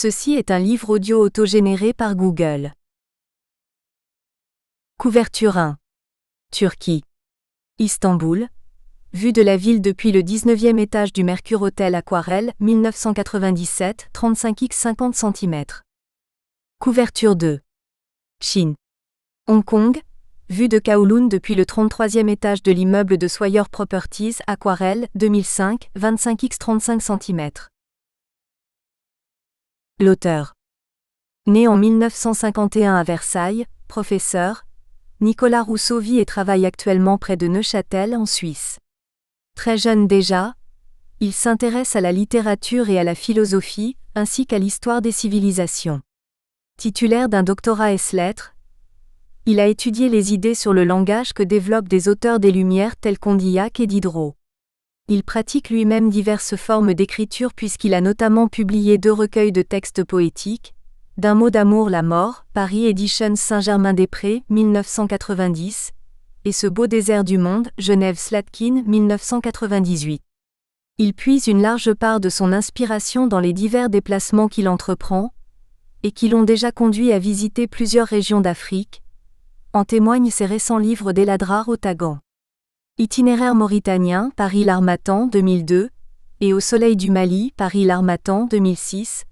Ceci est un livre audio autogénéré par Google. Couverture 1. Turquie. Istanbul. Vue de la ville depuis le 19e étage du Mercure Hotel Aquarelle, 1997, 35x 50 cm. Couverture 2. Chine. Hong Kong. Vue de Kowloon depuis le 33e étage de l'immeuble de Swire Properties Aquarelle, 2005, 25x 35 cm. L'auteur. Né en 1951 à Versailles, professeur, Nicolas Rousseau vit et travaille actuellement près de Neuchâtel en Suisse. Très jeune déjà, il s'intéresse à la littérature et à la philosophie, ainsi qu'à l'histoire des civilisations. Titulaire d'un doctorat ès-lettres, il a étudié les idées sur le langage que développent des auteurs des Lumières tels Condillac et Diderot. Il pratique lui-même diverses formes d'écriture puisqu'il a notamment publié 2 recueils de textes poétiques, D'un mot d'amour la mort, Paris Editions Saint-Germain-des-Prés, 1990, et Ce beau désert du monde, Genève Slatkin, 1998. Il puise une large part de son inspiration dans les divers déplacements qu'il entreprend, et qui l'ont déjà conduit à visiter plusieurs régions d'Afrique. En témoignent ses récents livres d'Eladrar Otagan. Itinéraire mauritanien, Paris l'Harmattan, 2002, et Au soleil du Mali, Paris l'Harmattan, 2006,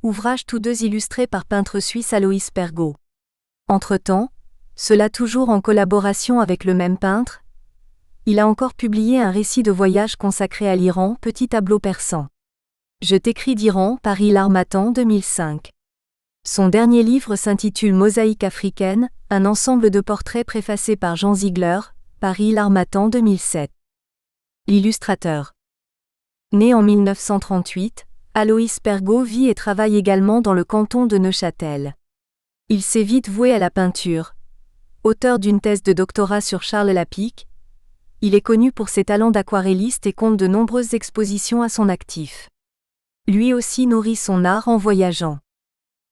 ouvrages tous deux illustrés par peintre suisse Aloïs Pergaud. Entre-temps, cela toujours en collaboration avec le même peintre, il a encore publié un récit de voyage consacré à l'Iran, Petit tableau persan. Je t'écris d'Iran, Paris l'Harmattan, 2005. Son dernier livre s'intitule Mosaïque africaine, un ensemble de portraits préfacés par Jean Ziegler, Paris l'Harmattan 2007. L'illustrateur. Né en 1938, Aloïs Pergaud vit et travaille également dans le canton de Neuchâtel. Il s'est vite voué à la peinture. Auteur d'une thèse de doctorat sur Charles Lapicque, il est connu pour ses talents d'aquarelliste et compte de nombreuses expositions à son actif. Lui aussi nourrit son art en voyageant.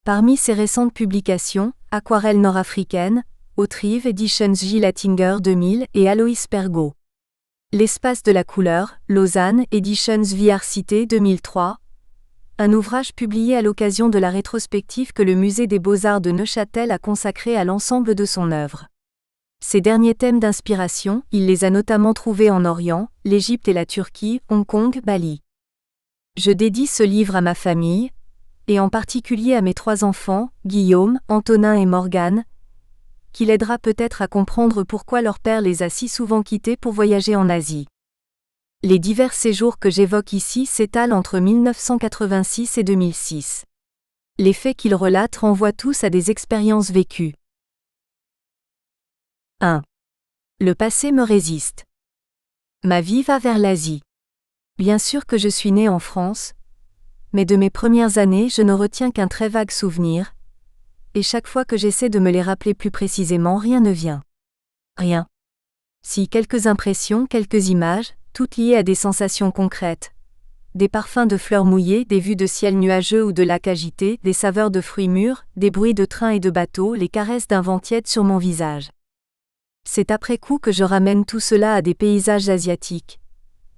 Parmi ses récentes publications, Aquarelles nord-africaines, Autrive Editions J. Latinger 2000 et Aloïs Pergaud. L'espace de la couleur, Lausanne Editions VR Cité 2003. Un ouvrage publié à l'occasion de la rétrospective que le Musée des Beaux-Arts de Neuchâtel a consacrée à l'ensemble de son œuvre. Ses derniers thèmes d'inspiration, il les a notamment trouvés en Orient, l'Égypte et la Turquie, Hong Kong, Bali. Je dédie ce livre à ma famille, et en particulier à mes 3 enfants, Guillaume, Antonin et Morgane, qui l'aidera peut-être à comprendre pourquoi leur père les a si souvent quittés pour voyager en Asie. Les divers séjours que j'évoque ici s'étalent entre 1986 et 2006. Les faits qu'il relate renvoient tous à des expériences vécues. 1. Le passé me résiste. Ma vie va vers l'Asie. Bien sûr que je suis né en France, mais de mes premières années je ne retiens qu'un très vague souvenir, et chaque fois que j'essaie de me les rappeler plus précisément, rien ne vient. Rien. Si, quelques impressions, quelques images, toutes liées à des sensations concrètes. Des parfums de fleurs mouillées, des vues de ciel nuageux ou de lacs agités, des saveurs de fruits mûrs, des bruits de trains et de bateaux, les caresses d'un vent tiède sur mon visage. C'est après coup que je ramène tout cela à des paysages asiatiques.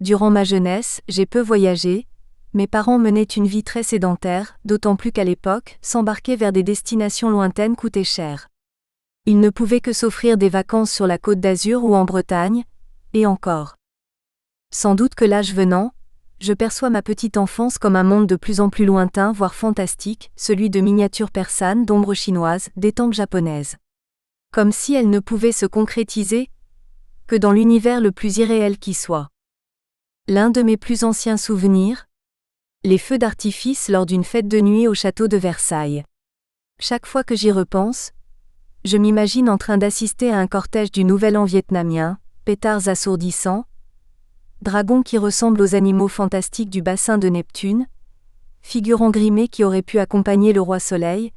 Durant ma jeunesse, j'ai peu voyagé. Mes parents menaient une vie très sédentaire, d'autant plus qu'à l'époque, s'embarquer vers des destinations lointaines coûtait cher. Ils ne pouvaient que s'offrir des vacances sur la Côte d'Azur ou en Bretagne, et encore. Sans doute que l'âge venant, je perçois ma petite enfance comme un monde de plus en plus lointain, voire fantastique, celui de miniatures persanes, d'ombres chinoises, d'étampes japonaises. Comme si elles ne pouvaient se concrétiser que dans l'univers le plus irréel qui soit. L'un de mes plus anciens souvenirs, les feux d'artifice lors d'une fête de nuit au château de Versailles. Chaque fois que j'y repense, je m'imagine en train d'assister à un cortège du Nouvel An vietnamien, pétards assourdissants, dragons qui ressemblent aux animaux fantastiques du bassin de Neptune, figurants grimés qui auraient pu accompagner le roi Soleil.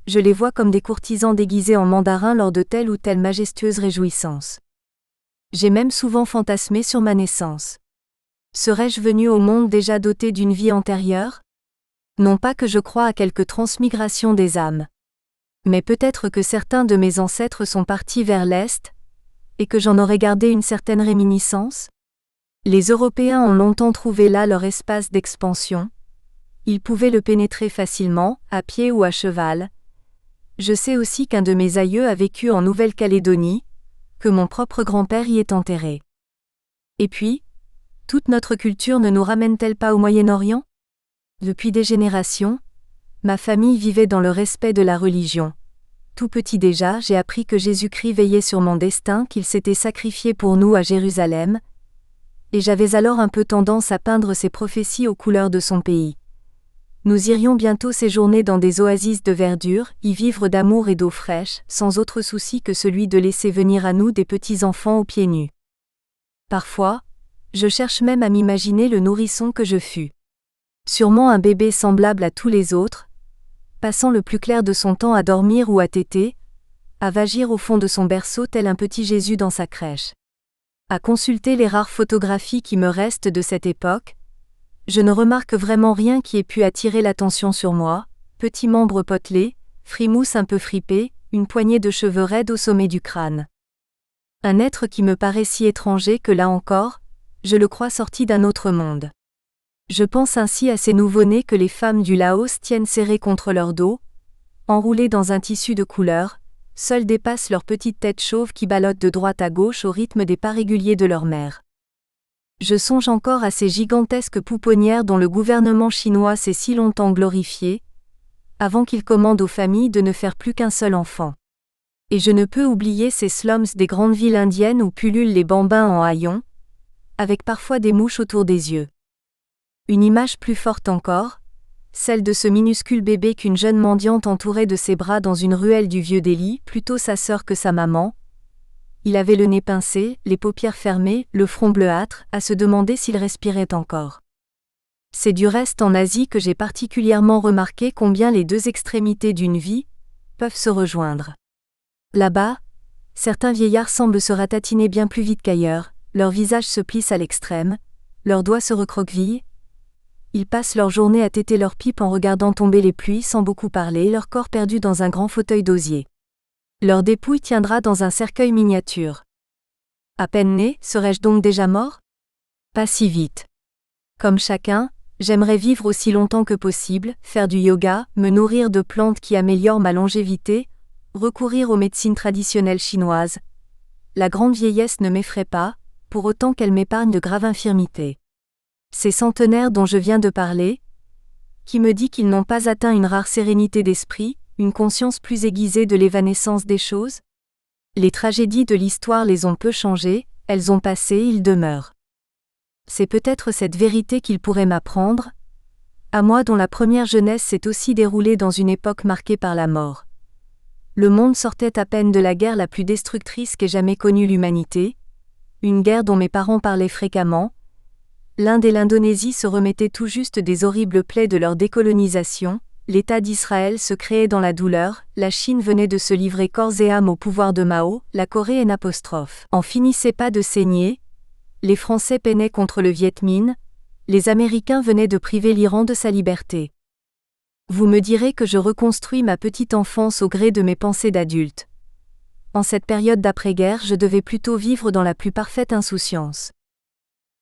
Je les vois comme des courtisans déguisés en mandarins lors de telle ou telle majestueuse réjouissance. J'ai même souvent fantasmé sur ma naissance. Serais-je venu au monde déjà doté d'une vie antérieure ? Non pas que je croie à quelque transmigration des âmes. Mais peut-être que certains de mes ancêtres sont partis vers l'Est, et que j'en aurais gardé une certaine réminiscence ? Les Européens ont longtemps trouvé là leur espace d'expansion. Il pouvait le pénétrer facilement, à pied ou à cheval. Je sais aussi qu'un de mes aïeux a vécu en Nouvelle-Calédonie, que mon propre grand-père y est enterré. Et puis, toute notre culture ne nous ramène-t-elle pas au Moyen-Orient ? Depuis des générations, ma famille vivait dans le respect de la religion. Tout petit déjà, j'ai appris que Jésus-Christ veillait sur mon destin, qu'il s'était sacrifié pour nous à Jérusalem, et j'avais alors un peu tendance à peindre ses prophéties aux couleurs de son pays. Nous irions bientôt séjourner dans des oasis de verdure, y vivre d'amour et d'eau fraîche, sans autre souci que celui de laisser venir à nous des petits-enfants aux pieds nus. Parfois, je cherche même à m'imaginer le nourrisson que je fus. Sûrement un bébé semblable à tous les autres, passant le plus clair de son temps à dormir ou à téter, à vagir au fond de son berceau tel un petit Jésus dans sa crèche. À consulter les rares photographies qui me restent de cette époque, je ne remarque vraiment rien qui ait pu attirer l'attention sur moi, petit membre potelé, frimousse un peu fripé, une poignée de cheveux raides au sommet du crâne. Un être qui me paraît si étranger que là encore, je le crois sorti d'un autre monde. Je pense ainsi à ces nouveau-nés que les femmes du Laos tiennent serrés contre leur dos, enroulés dans un tissu de couleur, seuls dépassent leur petite tête chauve qui ballotte de droite à gauche au rythme des pas réguliers de leur mère. Je songe encore à ces gigantesques pouponnières dont le gouvernement chinois s'est si longtemps glorifié, avant qu'il commande aux familles de ne faire plus qu'un seul enfant. Et je ne peux oublier ces slums des grandes villes indiennes où pullulent les bambins en haillons, avec parfois des mouches autour des yeux. Une image plus forte encore, celle de ce minuscule bébé qu'une jeune mendiante entourait de ses bras dans une ruelle du vieux Delhi, plutôt sa sœur que sa maman. Il avait le nez pincé, les paupières fermées, le front bleuâtre, à se demander s'il respirait encore. C'est du reste en Asie que j'ai particulièrement remarqué combien les deux extrémités d'une vie peuvent se rejoindre. Là-bas, certains vieillards semblent se ratatiner bien plus vite qu'ailleurs, leurs visages se plissent à l'extrême, leurs doigts se recroquevillent. Ils passent leur journée à téter leur pipe en regardant tomber les pluies sans beaucoup parler, leur corps perdu dans un grand fauteuil d'osier. Leur dépouille tiendra dans un cercueil miniature. À peine né, serais-je donc déjà mort ? Pas si vite. Comme chacun, j'aimerais vivre aussi longtemps que possible, faire du yoga, me nourrir de plantes qui améliorent ma longévité, recourir aux médecines traditionnelles chinoises. La grande vieillesse ne m'effraie pas, pour autant qu'elle m'épargne de graves infirmités. Ces centenaires dont je viens de parler, qui me dit qu'ils n'ont pas atteint une rare sérénité d'esprit, une conscience plus aiguisée de l'évanescence des choses ? Les tragédies de l'histoire les ont peu changées, elles ont passé, ils demeurent. C'est peut-être cette vérité qu'ils pourraient m'apprendre, à moi dont la première jeunesse s'est aussi déroulée dans une époque marquée par la mort. Le monde sortait à peine de la guerre la plus destructrice qu'ait jamais connue l'humanité, une guerre dont mes parents parlaient fréquemment. L'Inde et l'Indonésie se remettaient tout juste des horribles plaies de leur décolonisation, l'État d'Israël se créait dans la douleur, la Chine venait de se livrer corps et âme au pouvoir de Mao, la Corée en finissait pas de saigner, les Français peinaient contre le Viet Minh, les Américains venaient de priver l'Iran de sa liberté. Vous me direz que je reconstruis ma petite enfance au gré de mes pensées d'adulte. En cette période d'après-guerre, je devais plutôt vivre dans la plus parfaite insouciance.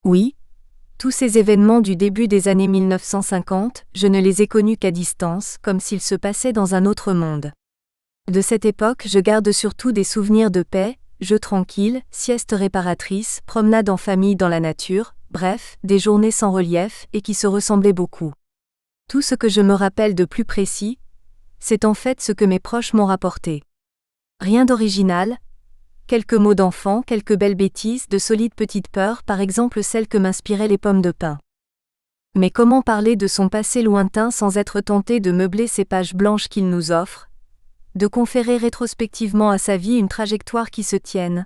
Oui, tous ces événements du début des années 1950, je ne les ai connus qu'à distance, comme s'ils se passaient dans un autre monde. De cette époque, je garde surtout des souvenirs de paix, jeux tranquilles, siestes réparatrices, promenades en famille dans la nature, bref, des journées sans relief et qui se ressemblaient beaucoup. Tout ce que je me rappelle de plus précis, c'est en fait ce que mes proches m'ont rapporté. Rien d'original, quelques mots d'enfant, quelques belles bêtises, de solides petites peurs, par exemple celles que m'inspiraient les pommes de pin. Mais comment parler de son passé lointain sans être tenté de meubler ces pages blanches qu'il nous offre, de conférer rétrospectivement à sa vie une trajectoire qui se tienne,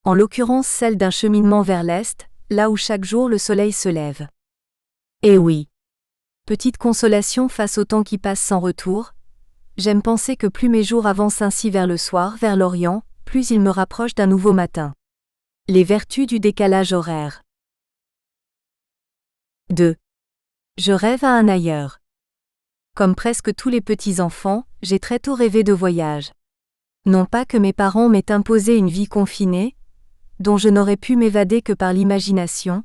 en l'occurrence celle d'un cheminement vers l'Est, là où chaque jour le soleil se lève. Eh oui. Petite consolation face au temps qui passe sans retour, j'aime penser que plus mes jours avancent ainsi vers le soir, vers l'Orient, plus ils me rapprochent d'un nouveau matin. Les vertus du décalage horaire. 2. Je rêve à un ailleurs. Comme presque tous les petits-enfants, j'ai très tôt rêvé de voyage. Non pas que mes parents m'aient imposé une vie confinée, dont je n'aurais pu m'évader que par l'imagination,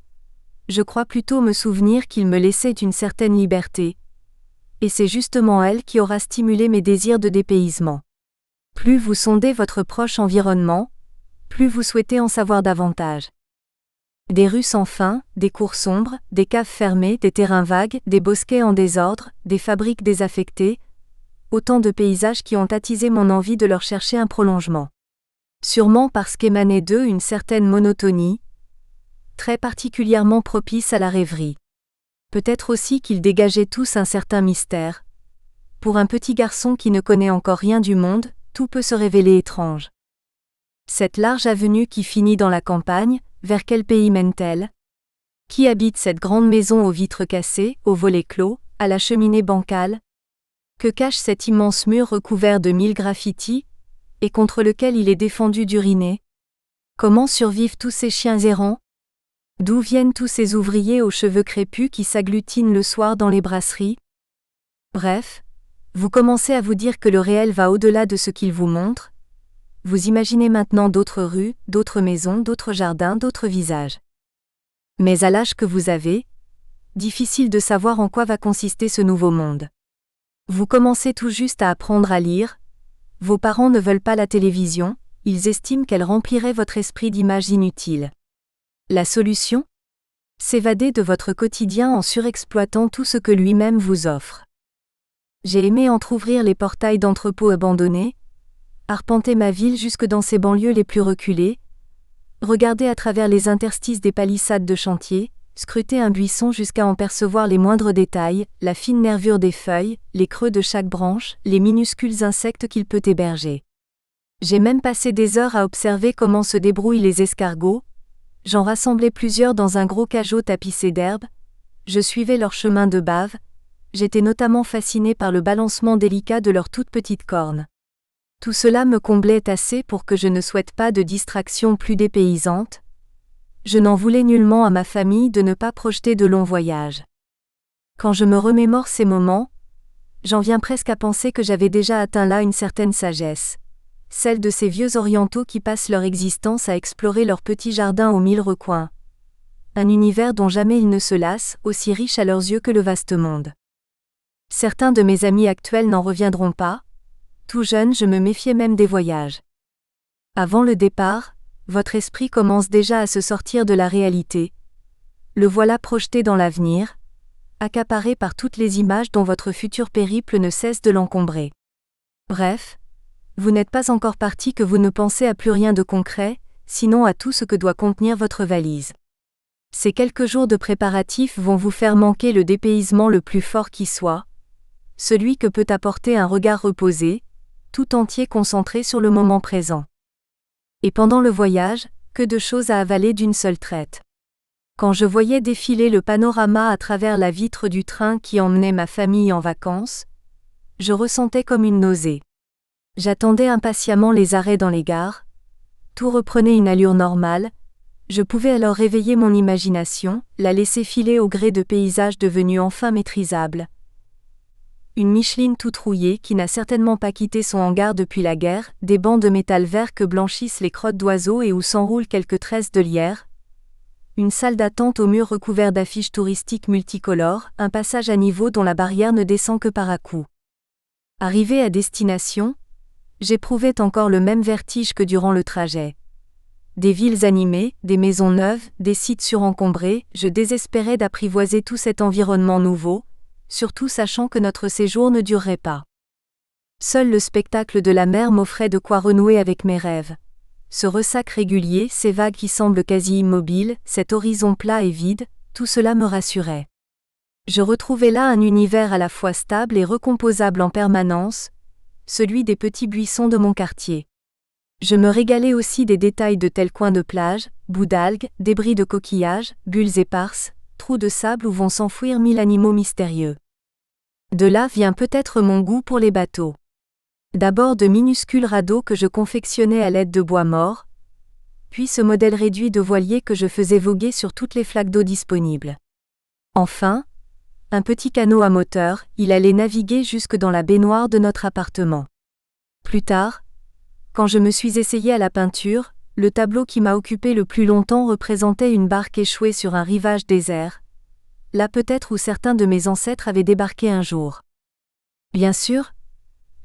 je crois plutôt me souvenir qu'ils me laissaient une certaine liberté, Et c'est justement elle qui aura stimulé mes désirs de dépaysement. Plus vous sondez votre proche environnement, plus vous souhaitez en savoir davantage. Des rues sans fin, des cours sombres, des caves fermées, des terrains vagues, des bosquets en désordre, des fabriques désaffectées, autant de paysages qui ont attisé mon envie de leur chercher un prolongement. Sûrement parce qu'émanait d'eux une certaine monotonie, très particulièrement propice à la rêverie. Peut-être aussi qu'ils dégageaient tous un certain mystère. Pour un petit garçon qui ne connaît encore rien du monde, tout peut se révéler étrange. Cette large avenue qui finit dans la campagne, vers quel pays mène-t-elle ? Qui habite cette grande maison aux vitres cassées, aux volets clos, à la cheminée bancale ? Que cache cet immense mur recouvert de 1000 graffitis, et contre lequel il est défendu d'uriner ? Comment survivent tous ces chiens errants ? D'où viennent tous ces ouvriers aux cheveux crépus qui s'agglutinent le soir dans les brasseries ? Bref, vous commencez à vous dire que le réel va au-delà de ce qu'il vous montre. Vous imaginez maintenant d'autres rues, d'autres maisons, d'autres jardins, d'autres visages. Mais à l'âge que vous avez, difficile de savoir en quoi va consister ce nouveau monde. Vous commencez tout juste à apprendre à lire, vos parents ne veulent pas la télévision, ils estiment qu'elle remplirait votre esprit d'images inutiles. La solution ? S'évader de votre quotidien en surexploitant tout ce que lui-même vous offre. J'ai aimé entr'ouvrir les portails d'entrepôts abandonnés, arpenter ma ville jusque dans ses banlieues les plus reculées, regarder à travers les interstices des palissades de chantier, scruter un buisson jusqu'à en percevoir les moindres détails, la fine nervure des feuilles, les creux de chaque branche, les minuscules insectes qu'il peut héberger. J'ai même passé des heures à observer comment se débrouillent les escargots. J'en rassemblais plusieurs dans un gros cajot tapissé d'herbe, je suivais leur chemin de bave, j'étais notamment fasciné par le balancement délicat de leurs toutes petites cornes. Tout cela me comblait assez pour que je ne souhaite pas de distraction plus dépaysante. Je n'en voulais nullement à ma famille de ne pas projeter de longs voyages. Quand je me remémore ces moments, j'en viens presque à penser que j'avais déjà atteint là une certaine sagesse, celle de ces vieux orientaux qui passent leur existence à explorer leur petit jardin aux 1000 recoins. Un univers dont jamais ils ne se lassent, aussi riche à leurs yeux que le vaste monde. Certains de mes amis actuels n'en reviendront pas. Tout jeune, je me méfiais même des voyages. Avant le départ, votre esprit commence déjà à se sortir de la réalité. Le voilà projeté dans l'avenir, accaparé par toutes les images dont votre futur périple ne cesse de l'encombrer. Bref, vous n'êtes pas encore parti que vous ne pensez à plus rien de concret, sinon à tout ce que doit contenir votre valise. Ces quelques jours de préparatifs vont vous faire manquer le dépaysement le plus fort qui soit, celui que peut apporter un regard reposé, tout entier concentré sur le moment présent. Et pendant le voyage, que de choses à avaler d'une seule traite. Quand je voyais défiler le panorama à travers la vitre du train qui emmenait ma famille en vacances, je ressentais comme une nausée. J'attendais impatiemment les arrêts dans les gares. Tout reprenait une allure normale. Je pouvais alors réveiller mon imagination, la laisser filer au gré de paysages devenus enfin maîtrisables. Une Micheline toute rouillée qui n'a certainement pas quitté son hangar depuis la guerre, des bancs de métal vert que blanchissent les crottes d'oiseaux et où s'enroulent quelques tresses de lierre. Une salle d'attente aux murs recouverts d'affiches touristiques multicolores, un passage à niveau dont la barrière ne descend que par à-coups. Arrivé à destination, j'éprouvais encore le même vertige que durant le trajet. Des villes animées, des maisons neuves, des sites surencombrés, je désespérais d'apprivoiser tout cet environnement nouveau, surtout sachant que notre séjour ne durerait pas. Seul le spectacle de la mer m'offrait de quoi renouer avec mes rêves. Ce ressac régulier, ces vagues qui semblent quasi immobiles, cet horizon plat et vide, tout cela me rassurait. Je retrouvais là un univers à la fois stable et recomposable en permanence, celui des petits buissons de mon quartier. Je me régalais aussi des détails de tels coins de plage, bouts d'algues, débris de coquillages, bulles éparses, trous de sable où vont s'enfouir 1000 animaux mystérieux. De là vient peut-être mon goût pour les bateaux. D'abord de minuscules radeaux que je confectionnais à l'aide de bois mort, puis ce modèle réduit de voilier que je faisais voguer sur toutes les flaques d'eau disponibles. Enfin, un petit canot à moteur, il allait naviguer jusque dans la baignoire de notre appartement. Plus tard, quand je me suis essayé à la peinture, le tableau qui m'a occupé le plus longtemps représentait une barque échouée sur un rivage désert, là peut-être où certains de mes ancêtres avaient débarqué un jour. Bien sûr,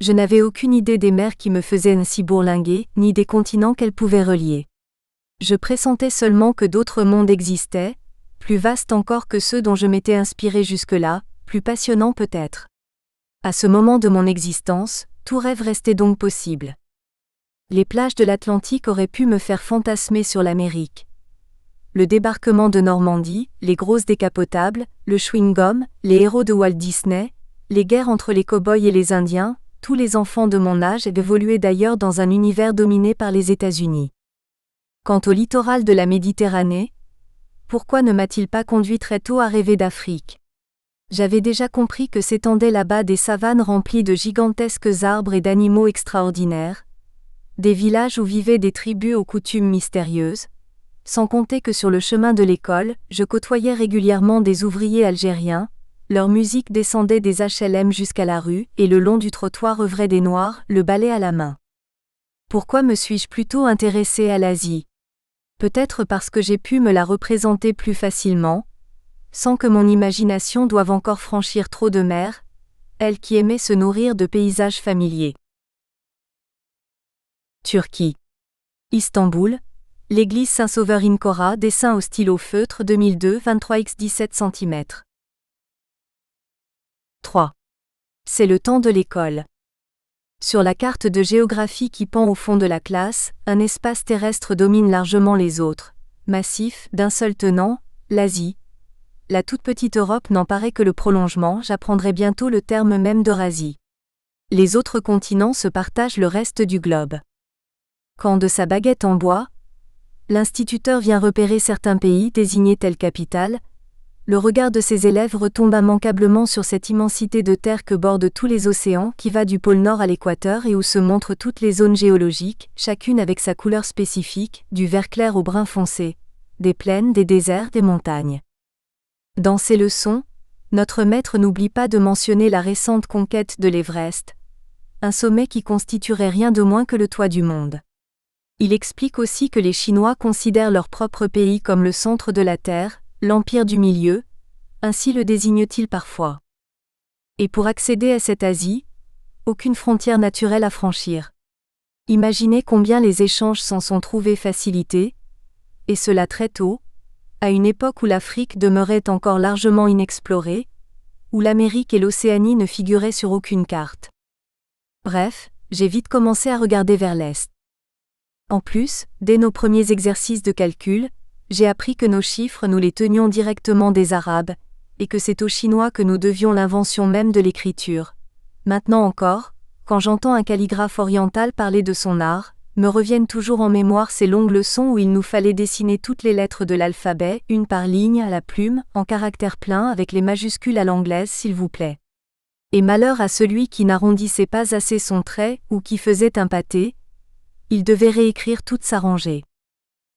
je n'avais aucune idée des mers qui me faisaient ainsi bourlinguer, ni des continents qu'elles pouvaient relier. Je pressentais seulement que d'autres mondes existaient, plus vastes encore que ceux dont je m'étais inspiré jusque-là, plus passionnants peut-être. À ce moment de mon existence, tout rêve restait donc possible. Les plages de l'Atlantique auraient pu me faire fantasmer sur l'Amérique. Le débarquement de Normandie, les grosses décapotables, le chewing-gum, les héros de Walt Disney, les guerres entre les cow-boys et les Indiens, tous les enfants de mon âge évoluaient d'ailleurs dans un univers dominé par les États-Unis. Quant au littoral de la Méditerranée, pourquoi ne m'a-t-il pas conduit très tôt à rêver d'Afrique ? J'avais déjà compris que s'étendaient là-bas des savanes remplies de gigantesques arbres et d'animaux extraordinaires, des villages où vivaient des tribus aux coutumes mystérieuses, sans compter que sur le chemin de l'école, je côtoyais régulièrement des ouvriers algériens, leur musique descendait des HLM jusqu'à la rue, et le long du trottoir œuvraient des noirs, le balai à la main. Pourquoi me suis-je plutôt intéressée à l'Asie ? Peut-être parce que j'ai pu me la représenter plus facilement, sans que mon imagination doive encore franchir trop de mers, elle qui aimait se nourrir de paysages familiers. Turquie. Istanbul, l'église Saint-Sauveur Incora, dessin au stylo feutre 2002, 23x 17 cm. 3. C'est le temps de l'école. Sur la carte de géographie qui pend au fond de la classe, un espace terrestre domine largement les autres, massif, d'un seul tenant, l'Asie. La toute petite Europe n'en paraît que le prolongement, j'apprendrai bientôt le terme même d'Eurasie. Les autres continents se partagent le reste du globe. Quand de sa baguette en bois, l'instituteur vient repérer certains pays désignés tels capitales, le regard de ses élèves retombe immanquablement sur cette immensité de terre que bordent tous les océans qui va du pôle Nord à l'équateur et où se montrent toutes les zones géologiques, chacune avec sa couleur spécifique, du vert clair au brun foncé, des plaines, des déserts, des montagnes. Dans ses leçons, notre maître n'oublie pas de mentionner la récente conquête de l'Everest, un sommet qui constituerait rien de moins que le toit du monde. Il explique aussi que les Chinois considèrent leur propre pays comme le centre de la Terre, l'Empire du Milieu, ainsi le désigne-t-il parfois. Et pour accéder à cette Asie, aucune frontière naturelle à franchir. Imaginez combien les échanges s'en sont trouvés facilités, et cela très tôt, à une époque où l'Afrique demeurait encore largement inexplorée, où l'Amérique et l'Océanie ne figuraient sur aucune carte. Bref, j'ai vite commencé à regarder vers l'Est. En plus, dès nos premiers exercices de calcul, j'ai appris que nos chiffres nous les tenions directement des Arabes, et que c'est aux Chinois que nous devions l'invention même de l'écriture. Maintenant encore, quand j'entends un calligraphe oriental parler de son art, me reviennent toujours en mémoire ces longues leçons où il nous fallait dessiner toutes les lettres de l'alphabet, une par ligne à la plume, en caractères pleins avec les majuscules à l'anglaise s'il vous plaît. Et malheur à celui qui n'arrondissait pas assez son trait ou qui faisait un pâté, il devait réécrire toute sa rangée.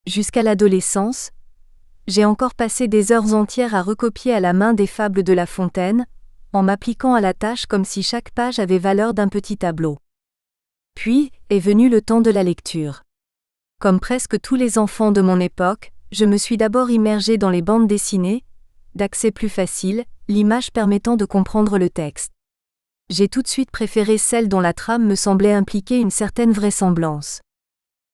Jusqu'à l'adolescence, j'ai encore passé des heures entières à recopier à la main des fables de La Fontaine, en m'appliquant à la tâche comme si chaque page avait valeur d'un petit tableau. Puis, est venu le temps de la lecture. Comme presque tous les enfants de mon époque, je me suis d'abord immergé dans les bandes dessinées, d'accès plus facile, l'image permettant de comprendre le texte. J'ai tout de suite préféré celles dont la trame me semblait impliquer une certaine vraisemblance.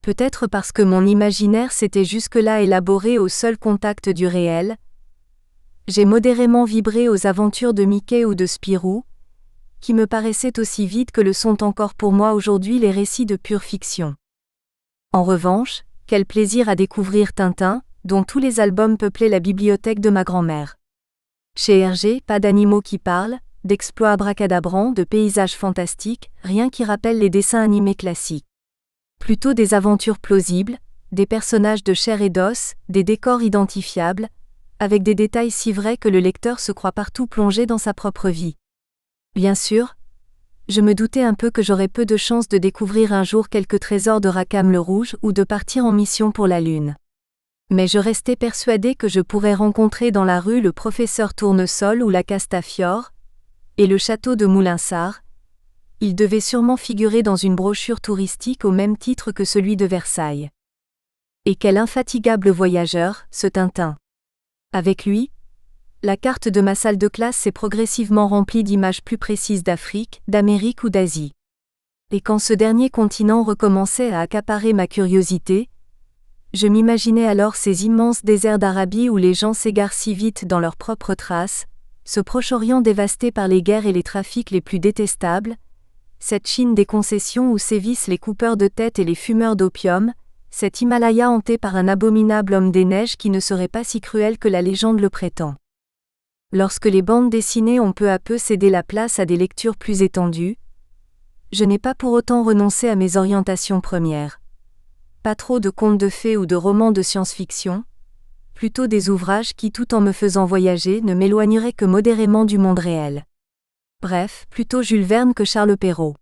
Peut-être parce que mon imaginaire s'était jusque-là élaboré au seul contact du réel. J'ai modérément vibré aux aventures de Mickey ou de Spirou, qui me paraissaient aussi vides que le sont encore pour moi aujourd'hui les récits de pure fiction. En revanche, quel plaisir à découvrir Tintin, dont tous les albums peuplaient la bibliothèque de ma grand-mère. Chez Hergé, pas d'animaux qui parlent, d'exploits abracadabrants, de paysages fantastiques, rien qui rappelle les dessins animés classiques. Plutôt des aventures plausibles, des personnages de chair et d'os, des décors identifiables, avec des détails si vrais que le lecteur se croit partout plongé dans sa propre vie. Bien sûr, je me doutais un peu que j'aurais peu de chance de découvrir un jour quelques trésors de Rackham le Rouge ou de partir en mission pour la Lune. Mais je restais persuadée que je pourrais rencontrer dans la rue le professeur Tournesol ou la Castafiore, et le château de Moulinsart. Il devait sûrement figurer dans une brochure touristique au même titre que celui de Versailles. Et quel infatigable voyageur, ce Tintin. Avec lui, La carte de ma salle de classe s'est progressivement remplie d'images plus précises d'Afrique, d'Amérique ou d'Asie. Et quand ce dernier continent recommençait à accaparer ma curiosité, je m'imaginais alors ces immenses déserts d'Arabie où les gens s'égarent si vite dans leurs propres traces, ce Proche-Orient dévasté par les guerres et les trafics les plus détestables, cette Chine des concessions où sévissent les coupeurs de tête et les fumeurs d'opium, cet Himalaya hanté par un abominable homme des neiges qui ne serait pas si cruel que la légende le prétend. Lorsque les bandes dessinées ont peu à peu cédé la place à des lectures plus étendues, je n'ai pas pour autant renoncé à mes orientations premières. Pas trop de contes de fées ou de romans de science-fiction, plutôt des ouvrages qui, tout en me faisant voyager, ne m'éloigneraient que modérément du monde réel. Bref, plutôt Jules Verne que Charles Perrault.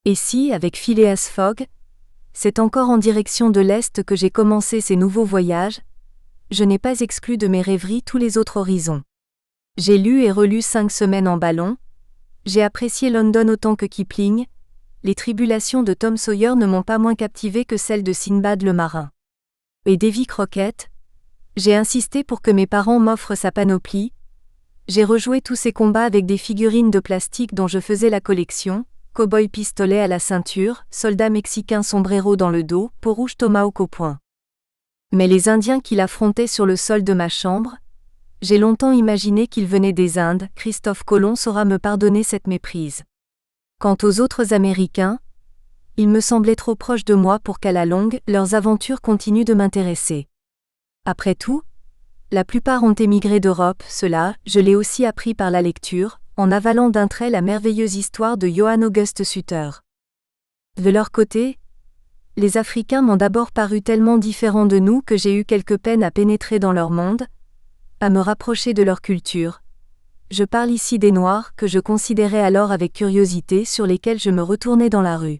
Et si, avec Phileas Fogg, c'est encore en direction de l'Est que j'ai commencé ces nouveaux voyages, je n'ai pas exclu de mes rêveries tous les autres horizons. J'ai lu et relu 5 semaines en ballon, j'ai apprécié London autant que Kipling, les tribulations de Tom Sawyer ne m'ont pas moins captivé que celles de Sinbad le marin. Et Davy Crockett, j'ai insisté pour que mes parents m'offrent sa panoplie, j'ai rejoué tous ces combats avec des figurines de plastique dont je faisais la collection, cow-boy pistolet à la ceinture, soldat mexicain sombrero dans le dos, peau rouge tomahawk au poing. Mais les Indiens qu'il affrontait sur le sol de ma chambre, j'ai longtemps imaginé qu'ils venaient des Indes, Christophe Colomb saura me pardonner cette méprise. Quant aux autres Américains, ils me semblaient trop proches de moi pour qu'à la longue, leurs aventures continuent de m'intéresser. Après tout, la plupart ont émigré d'Europe, cela, je l'ai aussi appris par la lecture, en avalant d'un trait la merveilleuse histoire de Johann August Sutter. De leur côté, les Africains m'ont d'abord paru tellement différents de nous que j'ai eu quelque peine à pénétrer dans leur monde, à me rapprocher de leur culture. Je parle ici des Noirs que je considérais alors avec curiosité sur lesquels je me retournais dans la rue.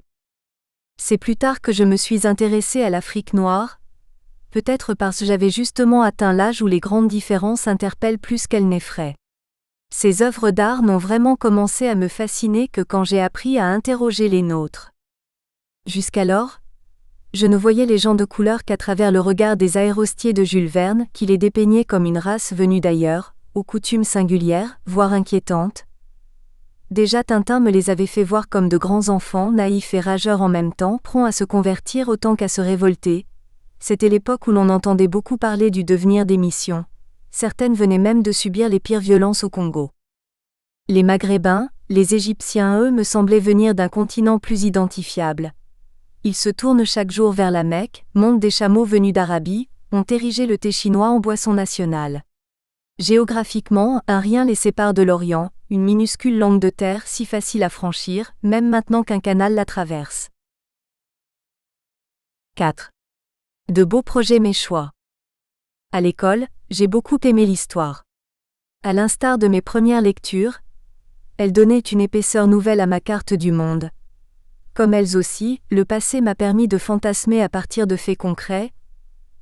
C'est plus tard que je me suis intéressé à l'Afrique noire, peut-être parce que j'avais justement atteint l'âge où les grandes différences interpellent plus qu'elles n'effraient. Ces œuvres d'art n'ont vraiment commencé à me fasciner que quand j'ai appris à interroger les nôtres. Jusqu'alors, je ne voyais les gens de couleur qu'à travers le regard des aérostiers de Jules Verne qui les dépeignaient comme une race venue d'ailleurs, aux coutumes singulières, voire inquiétantes. Déjà Tintin me les avait fait voir comme de grands enfants, naïfs et rageurs en même temps, prompts à se convertir autant qu'à se révolter. C'était l'époque où l'on entendait beaucoup parler du devenir des missions. Certaines venaient même de subir les pires violences au Congo. Les Maghrébins, les Égyptiens eux me semblaient venir d'un continent plus identifiable. Ils se tournent chaque jour vers la Mecque, montent des chameaux venus d'Arabie, ont érigé le thé chinois en boisson nationale. Géographiquement, un rien les sépare de l'Orient, une minuscule langue de terre si facile à franchir, même maintenant qu'un canal la traverse. 4. De beaux projets mes choix. À l'école, j'ai beaucoup aimé l'histoire. À l'instar de mes premières lectures, elle donnait une épaisseur nouvelle à ma carte du monde. Comme elles aussi, le passé m'a permis de fantasmer à partir de faits concrets,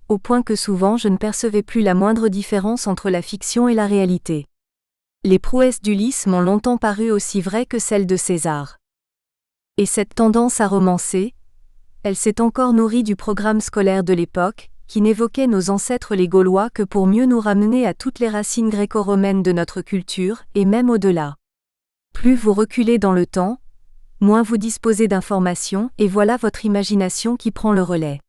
au point que souvent je ne percevais plus la moindre différence entre la fiction et la réalité. Les prouesses d'Ulysse m'ont longtemps paru aussi vraies que celles de César. Et cette tendance à romancer, elle s'est encore nourrie du programme scolaire de l'époque, qui n'évoquait nos ancêtres les Gaulois que pour mieux nous ramener à toutes les racines gréco-romaines de notre culture, et même au-delà. Plus vous reculez dans le temps, moins vous disposez d'informations, et voilà votre imagination qui prend le relais.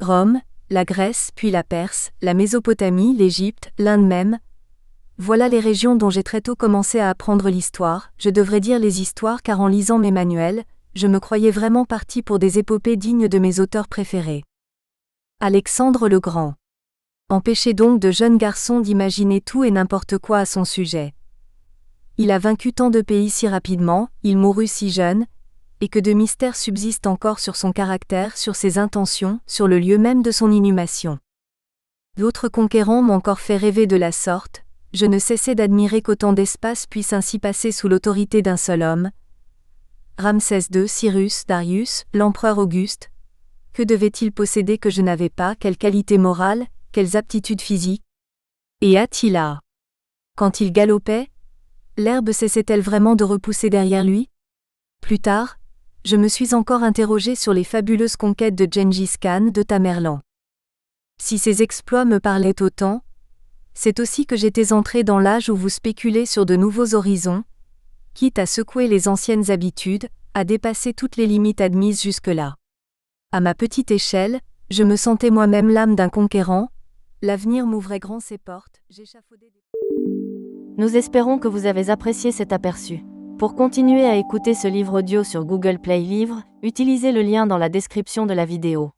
Rome, la Grèce, puis la Perse, la Mésopotamie, l'Égypte, l'Inde même. Voilà les régions dont j'ai très tôt commencé à apprendre l'histoire, je devrais dire les histoires car en lisant mes manuels, je me croyais vraiment parti pour des épopées dignes de mes auteurs préférés. Alexandre le Grand. Empêchez donc de jeunes garçons d'imaginer tout et n'importe quoi à son sujet. Il a vaincu tant de pays si rapidement, il mourut si jeune, et que de mystères subsistent encore sur son caractère, sur ses intentions, sur le lieu même de son inhumation. D'autres conquérants m'ont encore fait rêver de la sorte, je ne cessais d'admirer qu'autant d'espace puisse ainsi passer sous l'autorité d'un seul homme. Ramsès II, Cyrus, Darius, l'empereur Auguste. Que devait-il posséder que je n'avais pas, quelles qualités morales, quelles aptitudes physiques? Et Attila. Quand il galopait, l'herbe cessait-elle vraiment de repousser derrière lui? Plus tard, je me suis encore interrogé sur les fabuleuses conquêtes de Gengis Khan, de Tamerlan. Si ces exploits me parlaient autant, C'est aussi que j'étais entré dans l'âge où vous spéculez sur de nouveaux horizons, quitte à secouer les anciennes habitudes, à dépasser toutes les limites admises jusque-là. À ma petite échelle, je me sentais moi-même l'âme d'un conquérant, l'avenir m'ouvrait grand ses portes, j'échafaudais des... Nous espérons que vous avez apprécié cet aperçu. Pour continuer à écouter ce livre audio sur Google Play Livres, utilisez le lien dans la description de la vidéo.